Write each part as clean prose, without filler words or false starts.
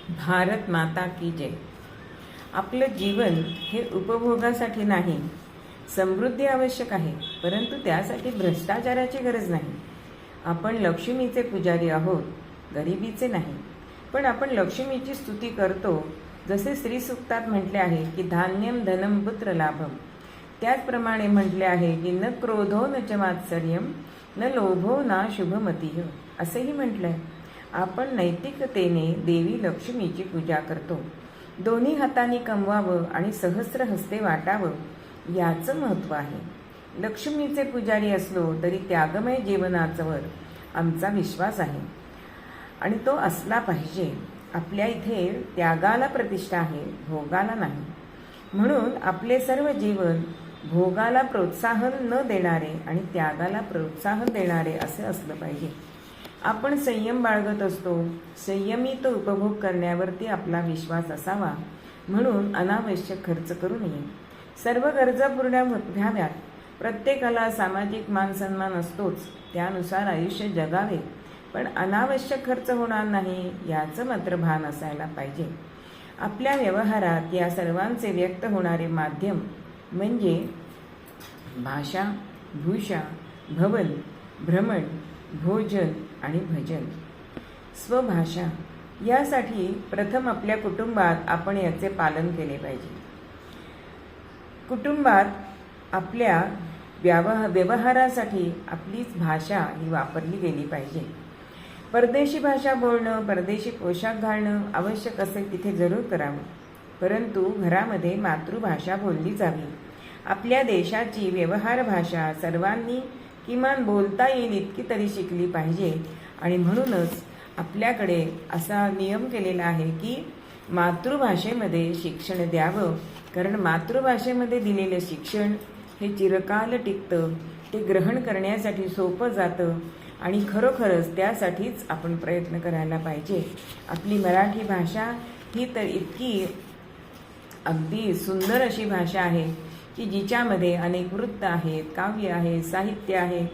भारत माता की जय. आपलं जीवन हे उपभोगासाठी नाही. समृद्धी आवश्यक आहे, परंतु त्यासाठी भ्रष्टाचाराची गरज नाही. आपण लक्ष्मीचे पुजारी आहोत, गरिबीचे नाही. पण आपण लक्ष्मीची स्तुती करतो. जसे श्रीसूक्तात म्हटले आहे की धान्यम धनम पुत्र लाभम, त्याचप्रमाणे म्हटले आहे की न क्रोधो न च मात्सर्यम न लोभो ना शुभमतीय, असेही म्हटले आहे. आपण नैतिकतेने देवी लक्ष्मीची पूजा करतो. दोन्ही हातांनी कमवावं आणि सहस्र हस्ते वाटावं, याचं महत्त्व आहे. लक्ष्मीचे पुजारी असलो तरी त्यागमय जीवनावर आमचा विश्वास आहे आणि तो असला पाहिजे. आपल्या इथे त्यागाला प्रतिष्ठा आहे, भोगाला नाही. म्हणून आपले सर्व जीवन भोगाला प्रोत्साहन न देणारे आणि त्यागाला प्रोत्साहन देणारे असे असलं पाहिजे. आपण संयम बाळगत असतो. संयमित उपभोग करण्यावरती आपला विश्वास असावा. म्हणून अनावश्यक खर्च करू नये. सर्व गरजा पूर्ण व्हाव्यात. प्रत्येकाला सामाजिक मान सन्मान असतोच, त्यानुसार आयुष्य जगावे. पण अनावश्यक खर्च होणार नाही, याचं मात्र भान असायला पाहिजे. आपल्या व्यवहारात या सर्वांचे व्यक्त होणारे माध्यम म्हणजे भाषा, भूषा, भवन, भ्रमण, भोजन आणि भजन. स्वभाषा, यासाठी प्रथम आपल्या कुटुंबात आपण याचे पालन केले पाहिजे. कुटुंबात आपल्या व्यवहारासाठी आपलीच भाषा ही वापरली गेली पाहिजे. परदेशी भाषा बोलणं, परदेशी पोशाख घालणं आवश्यक असेल तिथे जरूर करावं, परंतु घरामध्ये मातृभाषा बोलली जावी. आपल्या देशाची व्यवहार भाषा सर्वांनी किमान बोलता येईल इतकी तरी शिकली पाहिजे. आणि म्हणूनच आपल्याकडे असा नियम केलेला आहे की मातृभाषेमध्ये शिक्षण द्यावं, कारण मातृभाषेमध्ये दिलेलं शिक्षण हे चिरकाल टिकतं, ते ग्रहण करण्यासाठी सोपं जातं आणि खरोखरच त्यासाठीच आपण प्रयत्न करायला पाहिजे. आपली मराठी भाषा ही तर इतकी अगदी सुंदर अशी भाषा आहे की जिच्यामध्ये अनेक वृत्त आहेत, काव्य आहे, साहित्य आहे,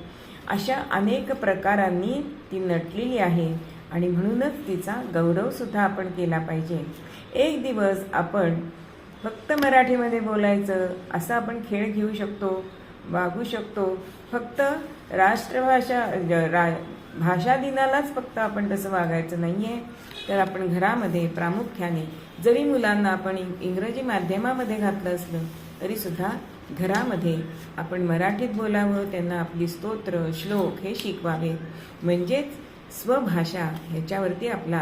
अशा अनेक प्रकारांनी ती नटलेली आहे आणि म्हणूनच तिचा गौरवसुद्धा आपण केला पाहिजे. एक दिवस आपण फक्त मराठीमध्ये बोलायचं असं आपण खेळ घेऊ शकतो, वागू शकतो. फक्त राष्ट्रभाषा भाषा दिनालाच फक्त आपण तसं वागायचं नाही आहे, तर आपण घरामध्ये प्रामुख्याने जरी मुलांना आपण इंग्रजी माध्यमामध्ये घातलं असलं तरीसुद्धा घरामध्ये आपण मराठीत बोलावं. त्यांना आपली स्तोत्र, श्लोक हे शिकवावे. म्हणजेच स्वभाषा ह्याच्यावरती आपला